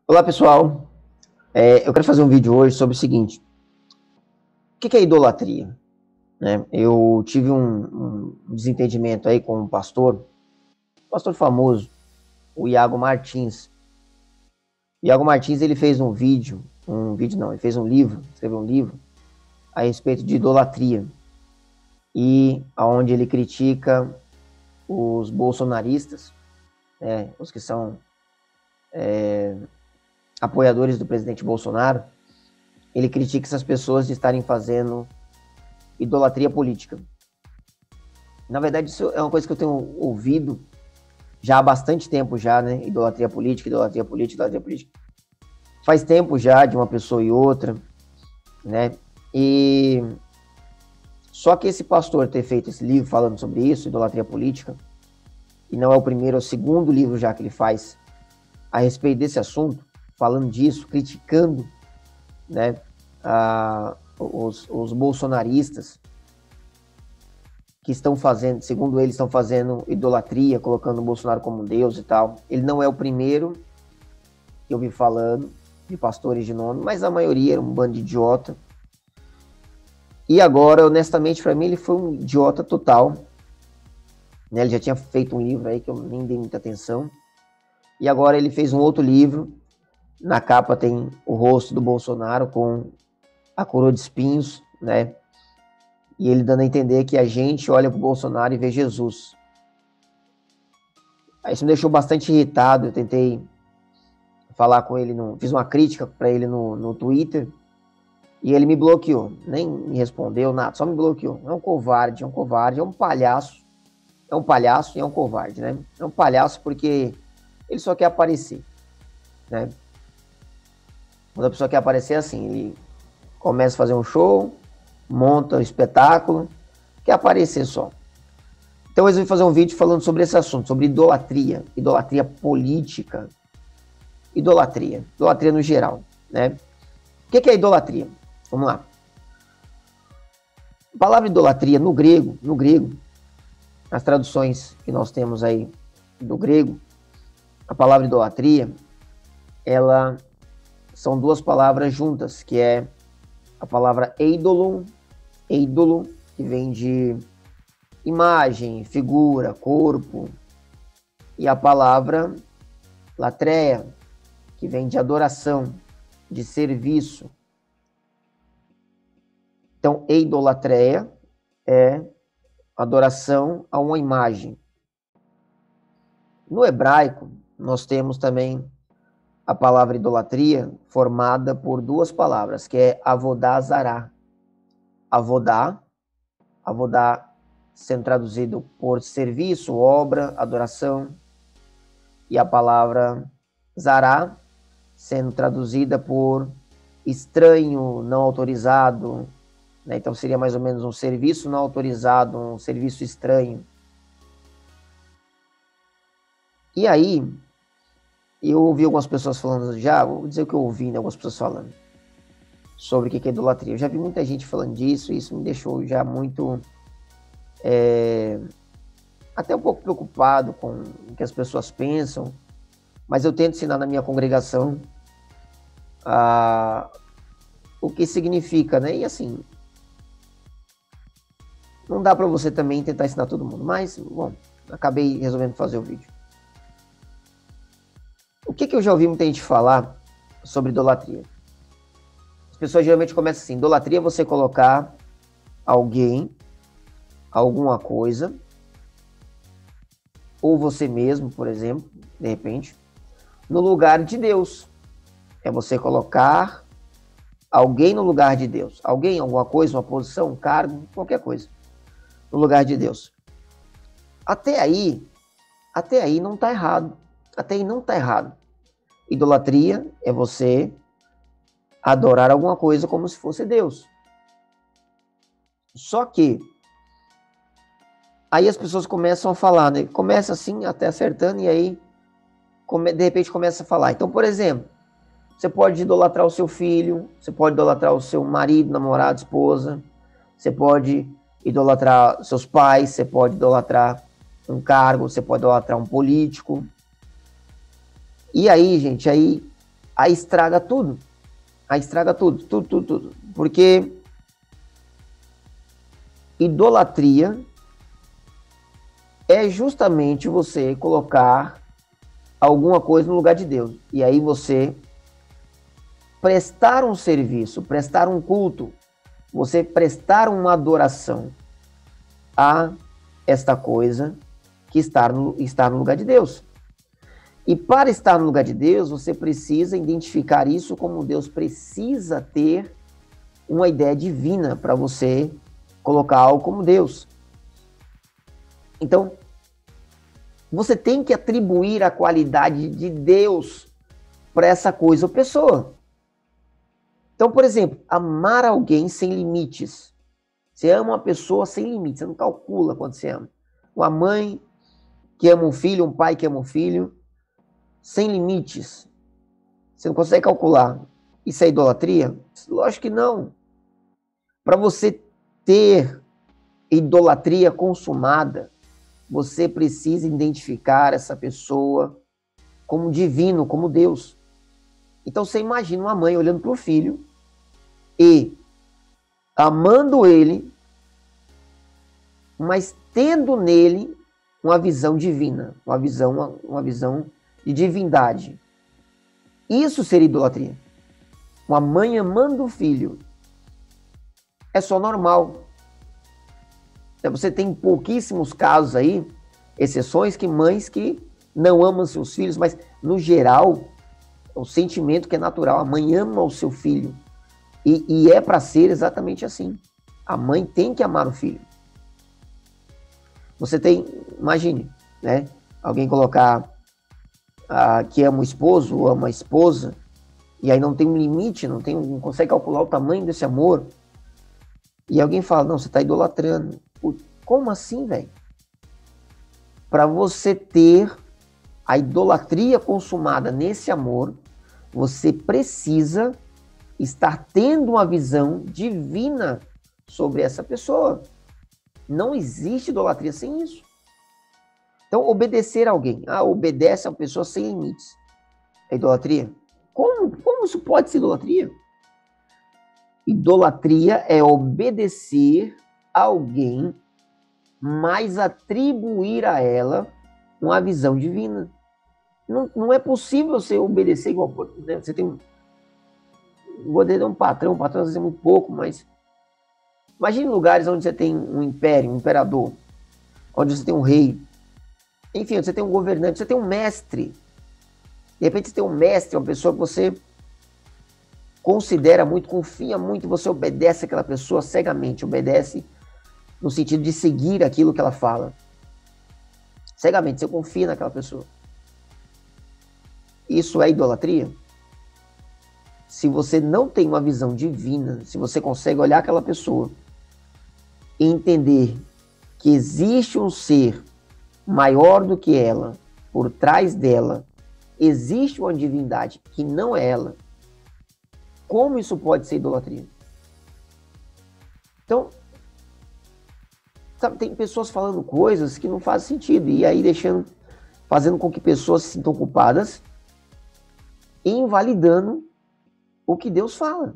Olá, pessoal. Eu quero fazer um vídeo hoje sobre o seguinte: o que é idolatria? Eu tive um desentendimento aí com um pastor famoso, o Iago Martins. O Iago Martins, ele fez ele fez um livro, escreveu um livro a respeito de idolatria, e aonde ele critica os bolsonaristas, os que são apoiadores do presidente Bolsonaro. Ele critica essas pessoas de estarem fazendo idolatria política. Na verdade, isso é uma coisa que eu tenho ouvido já há bastante tempo já, né? Idolatria política, idolatria política, idolatria política. Faz tempo já de uma pessoa e outra, né? E só que esse pastor ter feito esse livro falando sobre isso, idolatria política, e não é o primeiro, é o segundo livro já que ele faz a respeito desse assunto, falando disso, criticando, né, os bolsonaristas que estão fazendo, segundo eles, estão fazendo idolatria, colocando o Bolsonaro como um deus e tal. Ele não é o primeiro que eu vi falando de pastores de nome, mas a maioria era um bando de idiota. E agora, honestamente, para mim, ele foi um idiota total. Né? Ele já tinha feito um livro aí que eu nem dei muita atenção. E agora ele fez um outro livro. Na capa tem o rosto do Bolsonaro com a coroa de espinhos, né? E ele dando a entender que a gente olha para o Bolsonaro e vê Jesus. Aí isso me deixou bastante irritado. Eu tentei falar com ele, fiz uma crítica para ele no Twitter, e ele me bloqueou. Nem me respondeu nada, só me bloqueou. É um covarde, é um palhaço. É um palhaço e é um covarde, né? É um palhaço porque ele só quer aparecer, né? Quando a pessoa quer aparecer assim, ele começa a fazer um show, monta um espetáculo, quer aparecer só. Então eu resolvi fazer um vídeo falando sobre esse assunto, sobre idolatria política, idolatria no geral, né? O que é idolatria? Vamos lá. A palavra idolatria no grego, as traduções que nós temos aí do grego, a palavra idolatria, ela são duas palavras juntas, que é a palavra eidolon, que vem de imagem, figura, corpo, e a palavra latreia, que vem de adoração, de serviço. Então, eidolatreia é adoração a uma imagem. No hebraico, nós temos também a palavra idolatria formada por duas palavras, que é avodá zará. Avodá sendo traduzido por serviço, obra, adoração, e a palavra zará sendo traduzida por estranho, não autorizado, né? Então seria mais ou menos um serviço não autorizado, um serviço estranho. E aí, eu ouvi algumas pessoas falando vou dizer o que eu ouvi, né, algumas pessoas falando sobre o que é idolatria. Eu já vi muita gente falando disso, e isso me deixou já muito, até um pouco preocupado com o que as pessoas pensam, mas eu tento ensinar na minha congregação o que significa, né, e assim, não dá para você também tentar ensinar todo mundo, mas, bom, acabei resolvendo fazer o vídeo. O que eu já ouvi muita gente falar sobre idolatria? As pessoas geralmente começam assim: idolatria é você colocar alguém, alguma coisa, ou você mesmo, por exemplo, de repente, no lugar de Deus. É você colocar alguém no lugar de Deus. Alguém, alguma coisa, uma posição, um cargo, qualquer coisa, no lugar de Deus. Até aí não está errado. Até aí não está errado. Idolatria é você adorar alguma coisa como se fosse Deus. Só que aí as pessoas começam a falar, né? Começa assim, até acertando, e aí de repente começa a falar. Então, por exemplo, você pode idolatrar o seu filho, você pode idolatrar o seu marido, namorado, esposa, você pode idolatrar seus pais, você pode idolatrar um cargo, você pode idolatrar um político. E aí, gente, aí estraga tudo. Aí estraga tudo. Porque idolatria é justamente você colocar alguma coisa no lugar de Deus. E aí você prestar um serviço, prestar um culto, você prestar uma adoração a esta coisa que está no lugar de Deus. E para estar no lugar de Deus, você precisa identificar isso como Deus precisa ter uma ideia divina para você colocar algo como Deus. Então, você tem que atribuir a qualidade de Deus para essa coisa ou pessoa. Então, por exemplo, amar alguém sem limites. Você ama uma pessoa sem limites, você não calcula quando você ama. Uma mãe que ama um filho, um pai que ama um filho, sem limites. Você não consegue calcular. Isso é idolatria? Lógico que não. Para você ter idolatria consumada, você precisa identificar essa pessoa como divino, como Deus. Então você imagina uma mãe olhando para o filho e amando ele, mas tendo nele uma visão divina, uma visão de divindade. Isso seria idolatria. Uma mãe amando o filho é só normal. Você tem pouquíssimos casos aí, exceções, que mães que não amam seus filhos, mas no geral, o sentimento que é natural, a mãe ama o seu filho. E é para ser exatamente assim. A mãe tem que amar o filho. Você tem, imagine, né? Alguém colocar que ama o esposo ou ama a esposa, e aí não tem um limite, não consegue calcular o tamanho desse amor. E alguém fala, não, você está idolatrando. Como assim, velho? Para você ter a idolatria consumada nesse amor, você precisa estar tendo uma visão divina sobre essa pessoa. Não existe idolatria sem isso. Então, obedecer a alguém. Obedece a uma pessoa sem limites. É idolatria? Como isso pode ser idolatria? Idolatria é obedecer a alguém, mas atribuir a ela uma visão divina. Não é possível você obedecer igual... Né? Você tem um patrão às vezes é muito pouco, mas... Imagine lugares onde você tem um império, um imperador, onde você tem um rei, enfim, onde você tem um governante, você tem um mestre. De repente você tem um mestre, uma pessoa que você considera muito, confia muito, você obedece àquela pessoa cegamente, obedece no sentido de seguir aquilo que ela fala. Cegamente, você confia naquela pessoa. Isso é idolatria? Se você não tem uma visão divina, se você consegue olhar aquela pessoa e entender que existe um ser maior do que ela, por trás dela, existe uma divindade que não é ela, como isso pode ser idolatria? Então, sabe, tem pessoas falando coisas que não fazem sentido, e aí fazendo com que pessoas se sintam culpadas e invalidando o que Deus fala.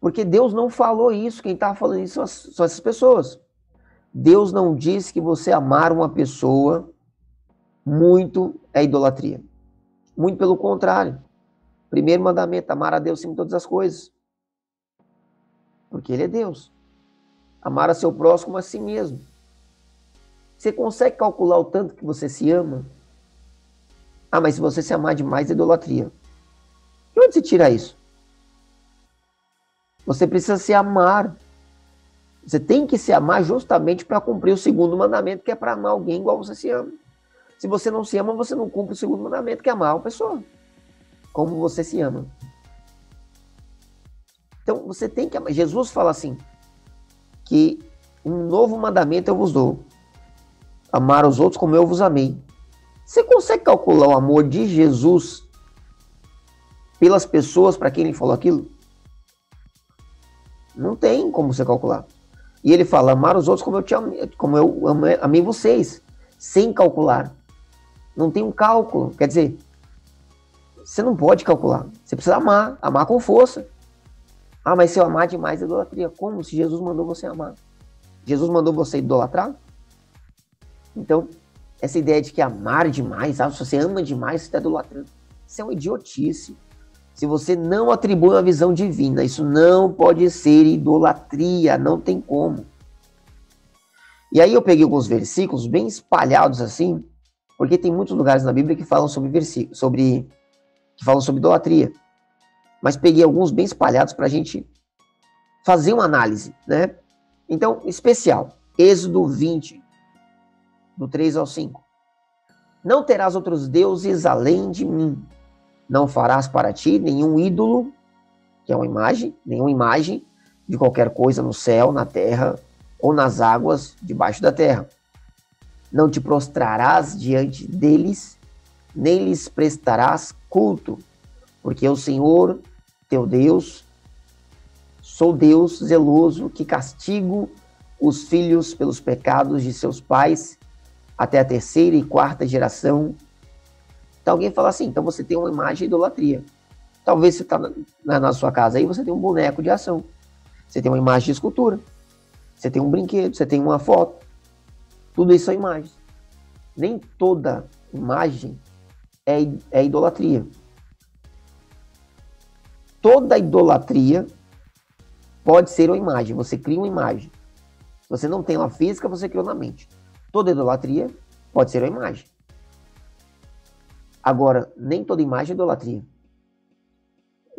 Porque Deus não falou isso, quem está falando isso são essas pessoas. Deus não disse que você amar uma pessoa muito é idolatria. Muito pelo contrário. Primeiro mandamento, amar a Deus acima de todas as coisas. Porque Ele é Deus. Amar a seu próximo como a si mesmo. Você consegue calcular o tanto que você se ama? Mas se você se amar demais é idolatria. De onde você tira isso? Você precisa se amar. Você tem que se amar justamente para cumprir o segundo mandamento, que é para amar alguém igual você se ama. Se você não se ama, você não cumpre o segundo mandamento, que é amar uma pessoa como você se ama. Então, você tem que amar. Jesus fala assim, que um novo mandamento eu vos dou. Amar os outros como eu vos amei. Você consegue calcular o amor de Jesus pelas pessoas para quem ele falou aquilo? Não tem como você calcular. E ele fala, amar os outros como eu amei vocês, sem calcular. Não tem um cálculo. Quer dizer, Você não pode calcular. Você precisa amar com força. Ah, mas se eu amar demais é idolatria. Como? Se Jesus mandou você amar. Jesus mandou você idolatrar? Então, essa ideia de que amar demais, se você ama demais, você está idolatrando. Isso é uma idiotice. Se você não atribui uma visão divina, isso não pode ser idolatria, não tem como. E aí eu peguei alguns versículos bem espalhados assim, porque tem muitos lugares na Bíblia que falam sobre que falam sobre idolatria. Mas peguei alguns bem espalhados para a gente fazer uma análise, né? Então, especial, Êxodo 20, do 3 ao 5. Não terás outros deuses além de mim. Não farás para ti nenhum ídolo, que é uma imagem, nenhuma imagem de qualquer coisa no céu, na terra ou nas águas debaixo da terra. Não te prostrarás diante deles, nem lhes prestarás culto, porque eu, Senhor, teu Deus, sou Deus zeloso, que castigo os filhos pelos pecados de seus pais, até a terceira e quarta geração. Então alguém fala assim, então você tem uma imagem de idolatria. Talvez você está na sua casa aí, você tem um boneco de ação. Você tem uma imagem de escultura. Você tem um brinquedo, você tem uma foto. Tudo isso é imagem. Nem toda imagem é idolatria. Toda idolatria pode ser uma imagem. Você cria uma imagem. Você não tem ela física, você criou na mente. Toda idolatria pode ser uma imagem. Agora, nem toda imagem é idolatria.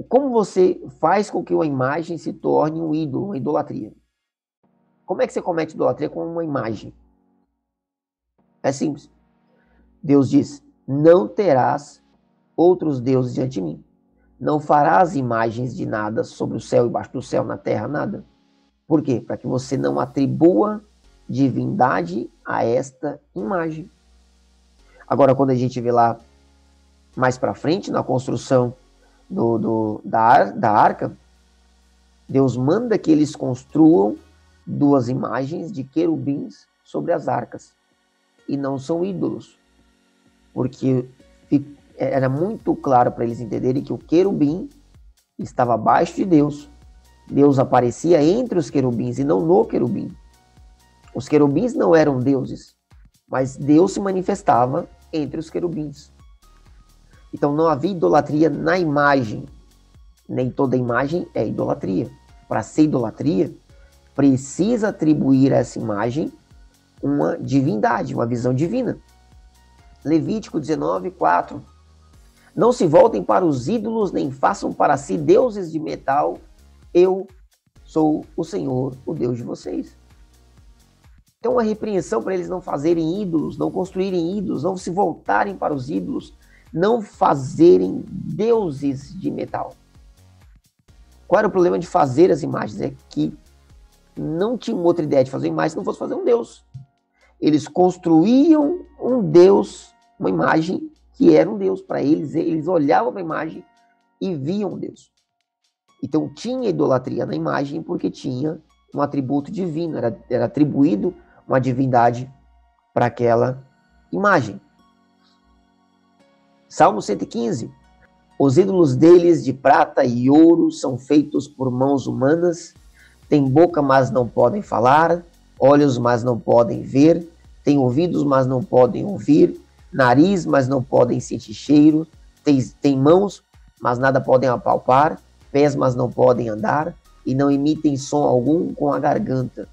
Como você faz com que uma imagem se torne um ídolo, uma idolatria? Como é que você comete idolatria com uma imagem? É simples. Deus diz, não terás outros deuses diante de mim. Não farás imagens de nada sobre o céu, embaixo do céu, na terra, nada. Por quê? Para que você não atribua divindade a esta imagem. Agora, quando a gente vê lá mais para frente, na construção da arca, Deus manda que eles construam 2 imagens de querubins sobre as arcas. E não são ídolos. Porque era muito claro para eles entenderem que o querubim estava abaixo de Deus. Deus aparecia entre os querubins e não no querubim. Os querubins não eram deuses, mas Deus se manifestava entre os querubins. Então não havia idolatria na imagem. Nem toda imagem é idolatria. Para ser idolatria, precisa atribuir a essa imagem uma divindade, uma visão divina. Levítico 19, 4. Não se voltem para os ídolos, nem façam para si deuses de metal. Eu sou o Senhor, o Deus de vocês. Então, uma repreensão para eles não fazerem ídolos, não construírem ídolos, não se voltarem para os ídolos, não fazerem deuses de metal. Qual era o problema de fazer as imagens? É que não tinham outra ideia de fazer imagem se não fosse fazer um Deus. Eles construíam um Deus, uma imagem que era um Deus para eles. Eles olhavam para a imagem e viam Deus. Então tinha idolatria na imagem porque tinha um atributo divino, era atribuído uma divindade para aquela imagem. Salmo 115. Os ídolos deles de prata e ouro são feitos por mãos humanas, têm boca, mas não podem falar, olhos, mas não podem ver, têm ouvidos, mas não podem ouvir, nariz, mas não podem sentir cheiro, têm mãos, mas nada podem apalpar, pés, mas não podem andar, e não emitem som algum com a garganta.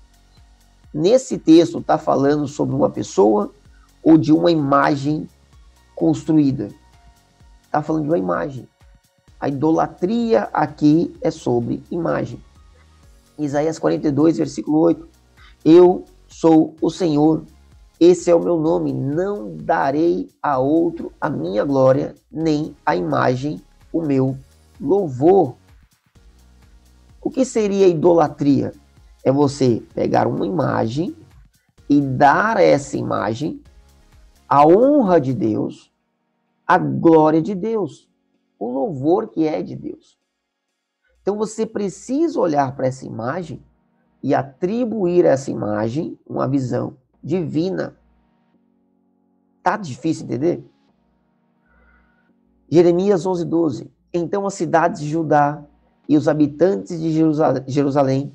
Nesse texto está falando sobre uma pessoa ou de uma imagem construída? Está falando de uma imagem. A idolatria aqui é sobre imagem. Isaías 42, versículo 8. Eu sou o Senhor, esse é o meu nome, não darei a outro a minha glória, nem a imagem o meu louvor. O que seria idolatria? É você pegar uma imagem e dar a essa imagem a honra de Deus, a glória de Deus, o louvor que é de Deus. Então você precisa olhar para essa imagem e atribuir a essa imagem uma visão divina. Tá difícil entender? Jeremias 11:12. Então as cidades de Judá e os habitantes de Jerusalém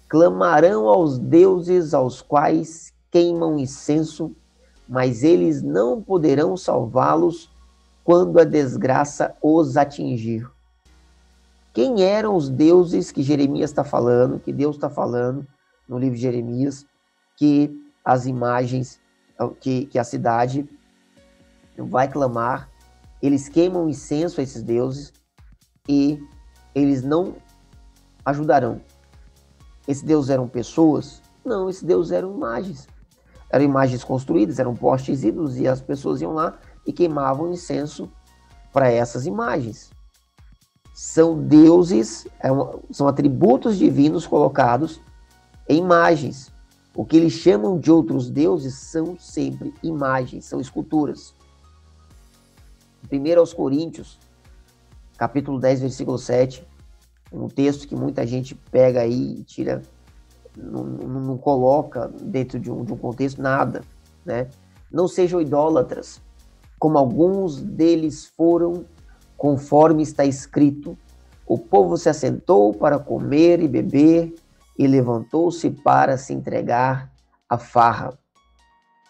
clamarão aos deuses aos quais queimam incenso, mas eles não poderão salvá-los quando a desgraça os atingir. Quem eram os deuses que Jeremias está falando, que Deus está falando no livro de Jeremias, que as imagens, que a cidade vai clamar, eles queimam incenso a esses deuses e eles não ajudarão. Esses deuses eram pessoas? Não, esses deuses eram imagens. Eram imagens construídas, eram postes ídolos e as pessoas iam lá e queimavam incenso para essas imagens. São deuses, são atributos divinos colocados em imagens. O que eles chamam de outros deuses são sempre imagens, são esculturas. 1 aos Coríntios, capítulo 10, versículo 7, um texto que muita gente pega aí e tira, não coloca dentro de um contexto nada, né? Não sejam idólatras, como alguns deles foram, conforme está escrito, o povo se assentou para comer e beber e levantou-se para se entregar à farra.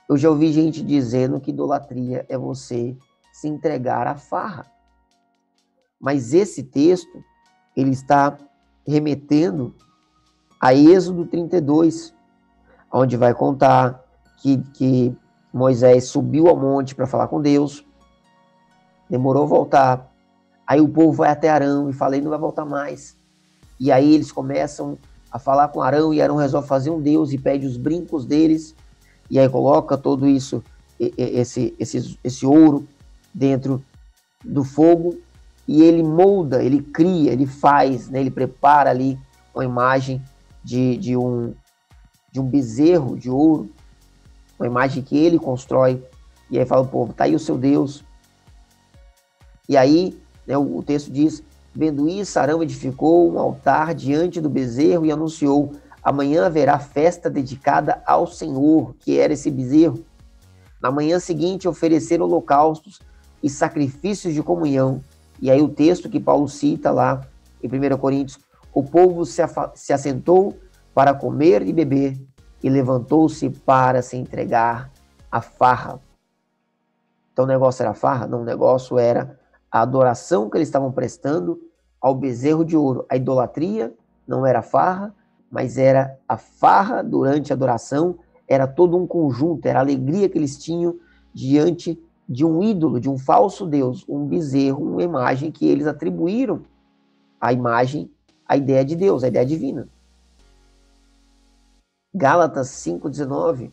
Eu já ouvi gente dizendo que idolatria é você se entregar à farra. Mas esse texto, ele está remetendo a Êxodo 32, onde vai contar que Moisés subiu ao monte para falar com Deus, demorou a voltar, aí o povo vai até Arão e fala, ele não vai voltar mais. E aí eles começam a falar com Arão e Arão resolve fazer um Deus e pede os brincos deles, e aí coloca todo isso, esse ouro dentro do fogo, e ele molda, ele cria, ele faz, né, ele prepara ali uma imagem de um bezerro de ouro, uma imagem que ele constrói, e aí fala o povo, tá aí o seu Deus. E aí, né, o texto diz, vendo isso, Arão edificou um altar diante do bezerro e anunciou, amanhã haverá festa dedicada ao Senhor, que era esse bezerro. Na manhã seguinte ofereceram holocaustos e sacrifícios de comunhão. E aí o texto que Paulo cita lá em 1 Coríntios, o povo se assentou para comer e beber e levantou-se para se entregar à farra. Então o negócio era farra? Não, o negócio era a adoração que eles estavam prestando ao bezerro de ouro. A idolatria não era farra, mas era a farra durante a adoração, era todo um conjunto, era a alegria que eles tinham diante de um ídolo, de um falso Deus, um bezerro, uma imagem que eles atribuíram à imagem, à ideia de Deus, à ideia divina. Gálatas 5,19.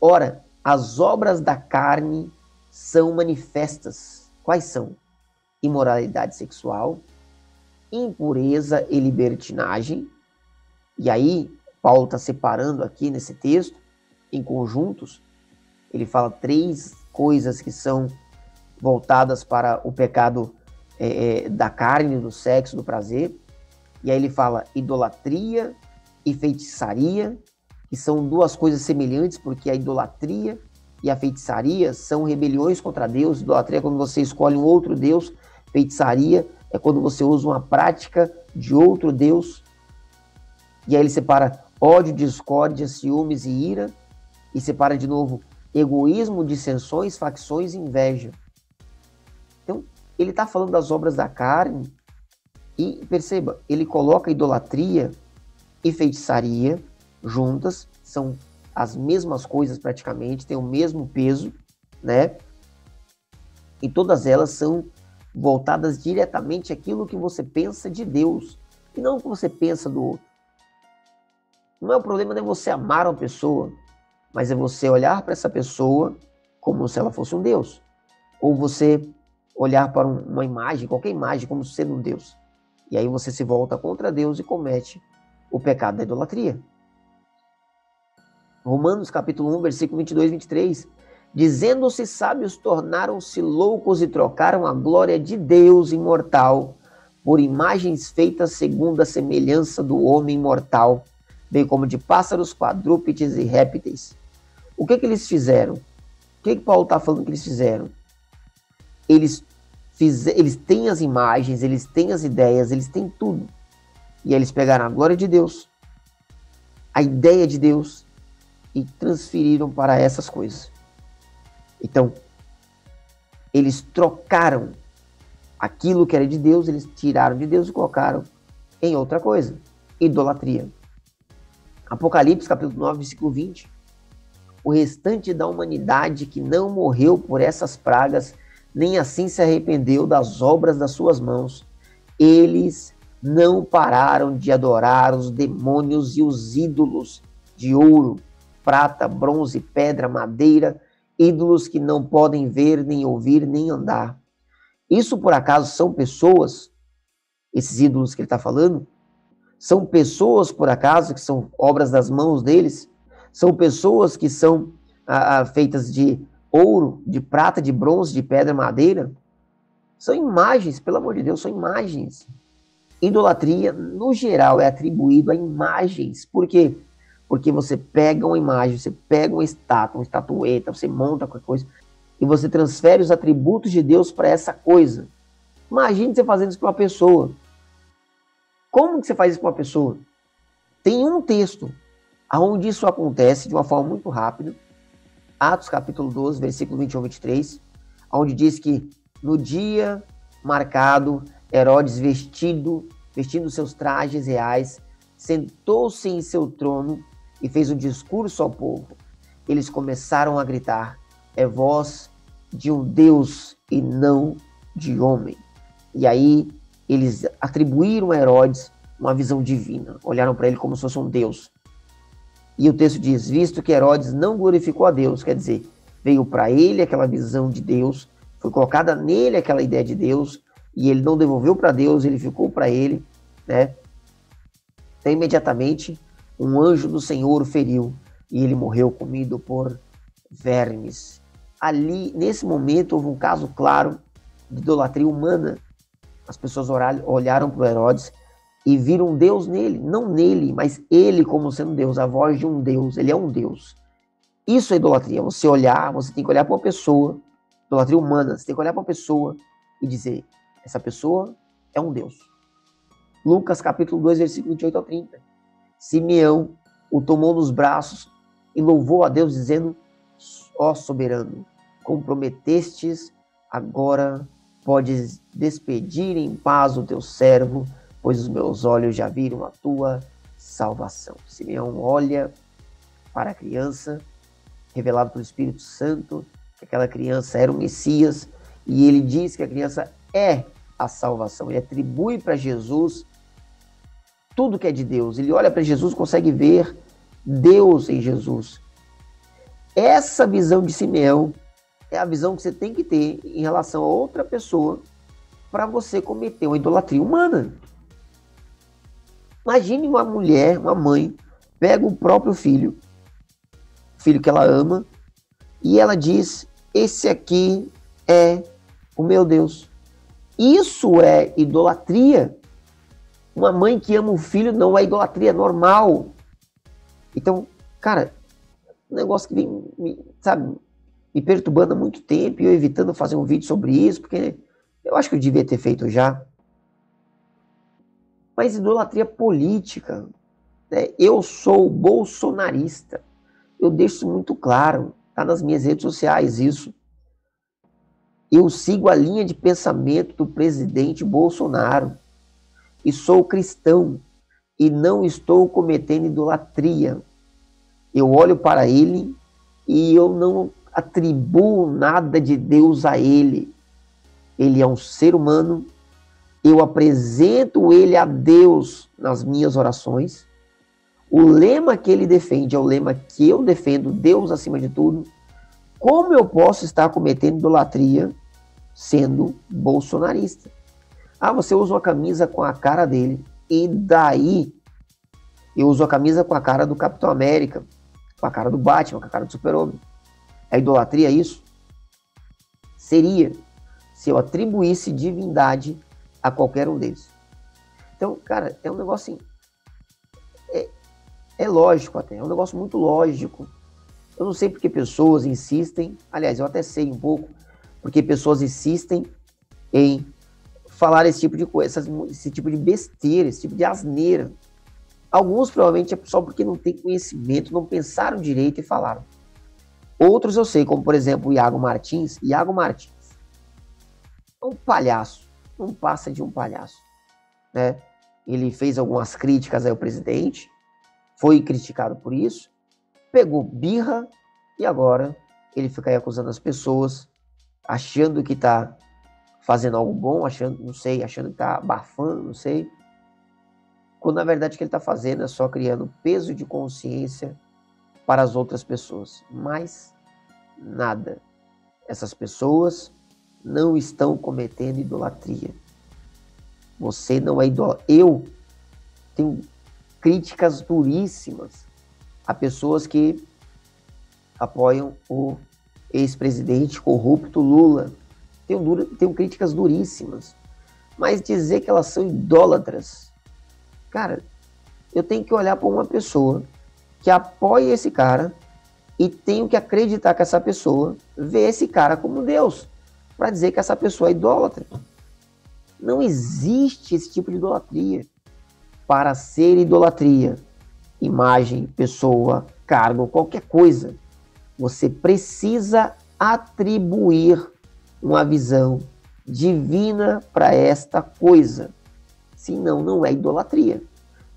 Ora, as obras da carne são manifestas. Quais são? Imoralidade sexual, impureza e libertinagem. E aí, Paulo está separando aqui nesse texto, em conjuntos, ele fala 3 coisas que são voltadas para o pecado da carne, do sexo, do prazer. E aí ele fala idolatria e feitiçaria, que são 2 coisas semelhantes, porque a idolatria e a feitiçaria são rebeliões contra Deus. Idolatria é quando você escolhe um outro Deus, feitiçaria é quando você usa uma prática de outro Deus. E aí ele separa ódio, discórdia, ciúmes e ira, e separa de novo egoísmo, dissensões, facções e inveja. Então, ele está falando das obras da carne e, perceba, ele coloca idolatria e feitiçaria juntas, são as mesmas coisas praticamente, têm o mesmo peso, né? E todas elas são voltadas diretamente àquilo que você pensa de Deus e não o que você pensa do outro. Não é o problema, não é você amar uma pessoa, mas é você olhar para essa pessoa como se ela fosse um Deus. Ou você olhar para uma imagem, qualquer imagem, como sendo um Deus. E aí você se volta contra Deus e comete o pecado da idolatria. Romanos capítulo 1, versículo 22 e 23. Dizendo-se sábios, tornaram-se loucos e trocaram a glória de Deus imortal por imagens feitas segundo a semelhança do homem mortal, bem como de pássaros, quadrúpedes e répteis. O que eles fizeram? O que Paulo está falando que eles fizeram? Eles eles têm as imagens, eles têm as ideias, eles têm tudo. E aí eles pegaram a glória de Deus, a ideia de Deus, e transferiram para essas coisas. Então, eles trocaram aquilo que era de Deus, eles tiraram de Deus e colocaram em outra coisa. Idolatria. Apocalipse, capítulo 9, versículo 20. O restante da humanidade que não morreu por essas pragas, nem assim se arrependeu das obras das suas mãos, eles não pararam de adorar os demônios e os ídolos de ouro, prata, bronze, pedra, madeira, ídolos que não podem ver, nem ouvir, nem andar. Isso, por acaso, são pessoas, esses ídolos que ele está falando, são pessoas, por acaso, que são obras das mãos deles, são pessoas que são feitas de ouro, de prata, de bronze, de pedra, madeira. São imagens, pelo amor de Deus, são imagens. Idolatria, no geral, é atribuído a imagens. Por quê? Porque você pega uma imagem, você pega uma estátua, uma estatueta, você monta qualquer coisa, e você transfere os atributos de Deus para essa coisa. Imagine você fazendo isso para uma pessoa. Como que você faz isso para uma pessoa? Tem um texto onde isso acontece de uma forma muito rápida. Atos capítulo 12, versículo 21 a 23, onde diz que no dia marcado, Herodes, vestindo seus trajes reais, sentou-se em seu trono e fez um discurso ao povo. Eles começaram a gritar: é voz de um Deus e não de homem. E aí eles atribuíram a Herodes uma visão divina, olharam para ele como se fosse um Deus. E o texto diz: visto que Herodes não glorificou a Deus, quer dizer, veio para ele aquela visão de Deus, foi colocada nele aquela ideia de Deus, e ele não devolveu para Deus, ele ficou para ele, né? Então, imediatamente, um anjo do Senhor o feriu, e ele morreu comido por vermes. Ali, nesse momento, houve um caso claro de idolatria humana. As pessoas olharam para o Herodes e viram Deus nele, não nele, mas ele como sendo Deus, a voz de um Deus, ele é um Deus. Isso é idolatria, você tem que olhar para uma pessoa, idolatria humana, você tem que olhar para uma pessoa e dizer, essa pessoa é um Deus. Lucas capítulo 2, versículo 28 ao 30. Simeão o tomou nos braços e louvou a Deus dizendo: ó soberano, como prometestes, agora podes despedir em paz o teu servo, pois os meus olhos já viram a tua salvação. Simeão olha para a criança, revelado pelo Espírito Santo, que aquela criança era o Messias, e ele diz que a criança é a salvação. Ele atribui para Jesus tudo que é de Deus. Ele olha para Jesus e consegue ver Deus em Jesus. Essa visão de Simeão é a visão que você tem que ter em relação a outra pessoa para você cometer uma idolatria humana. Imagine uma mulher, uma mãe, pega o próprio filho que ela ama, e ela diz: esse aqui é o meu Deus. Isso é idolatria. Uma mãe que ama o filho não é idolatria, é normal. Então, cara, um negócio que vem, me perturbando há muito tempo, e eu evitando fazer um vídeo sobre isso, porque eu acho que eu devia ter feito já. Mas idolatria política, né? Eu sou bolsonarista. Eu deixo isso muito claro, tá nas minhas redes sociais isso. Eu sigo a linha de pensamento do presidente Bolsonaro. E sou cristão. E não estou cometendo idolatria. Eu olho para ele e eu não atribuo nada de Deus a ele. Ele é um ser humano. Eu apresento ele a Deus nas minhas orações. O lema que ele defende é o lema que eu defendo, Deus acima de tudo. Como eu posso estar cometendo idolatria sendo bolsonarista? Ah, você usa uma camisa com a cara dele, e daí? Eu uso a camisa com a cara do Capitão América, com a cara do Batman, com a cara do Super-Homem. É idolatria isso? Seria, se eu atribuísse divindade a qualquer um deles. Então, cara, é um negócio assim, é lógico até, é um negócio muito lógico. Eu não sei porque pessoas insistem, aliás, eu até sei um pouco, porque pessoas insistem em falar esse tipo de coisa, esse tipo de besteira, esse tipo de asneira. Alguns provavelmente é só porque não tem conhecimento, não pensaram direito e falaram. Outros eu sei, como por exemplo o Iago Martins. Iago Martins é um palhaço, não passa de um palhaço, né? Ele fez algumas críticas ao presidente, foi criticado por isso, pegou birra e agora ele fica aí acusando as pessoas, achando que tá fazendo algo bom, achando, não sei, achando que tá abafando, não sei. Quando na verdade o que ele tá fazendo é só criando peso de consciência para as outras pessoas. Mas nada. Essas pessoas não estão cometendo idolatria. Você não é idólatra. Eu tenho críticas duríssimas a pessoas que apoiam o ex-presidente corrupto Lula. Tenho críticas duríssimas. Mas dizer que elas são idólatras, cara, eu tenho que olhar para uma pessoa que apoia esse cara e tenho que acreditar que essa pessoa vê esse cara como Deus, para dizer que essa pessoa é idólatra. Não existe esse tipo de idolatria. Para ser idolatria, imagem, pessoa, cargo, qualquer coisa, você precisa atribuir uma visão divina para esta coisa. Senão, não é idolatria.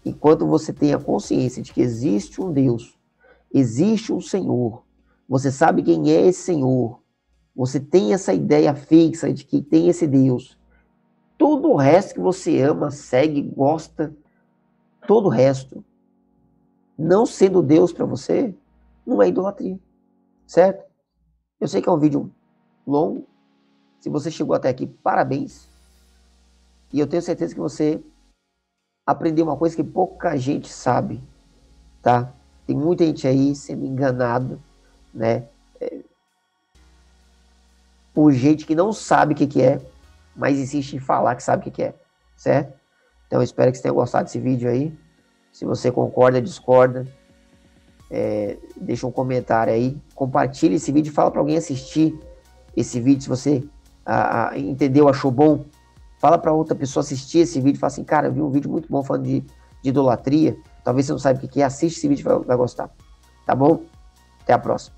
Enquanto você tem a consciência de que existe um Deus, existe um Senhor, você sabe quem é esse Senhor, você tem essa ideia fixa de que tem esse Deus, todo o resto que você ama, segue, gosta, todo o resto, não sendo Deus para você, não é idolatria, certo? Eu sei que é um vídeo longo, se você chegou até aqui, parabéns, e eu tenho certeza que você aprendeu uma coisa que pouca gente sabe, tá? Tem muita gente aí sendo enganado, né? Por gente que não sabe o que é, mas insiste em falar que sabe o que é, certo? Então eu espero que você tenha gostado desse vídeo aí. Se você concorda, discorda, deixa um comentário aí, compartilha esse vídeo, fala para alguém assistir esse vídeo, se você entendeu, achou bom, fala para outra pessoa assistir esse vídeo, fala assim, cara, eu vi um vídeo muito bom falando de idolatria, talvez você não saiba o que é, assiste esse vídeo e vai gostar, tá bom? Até a próxima.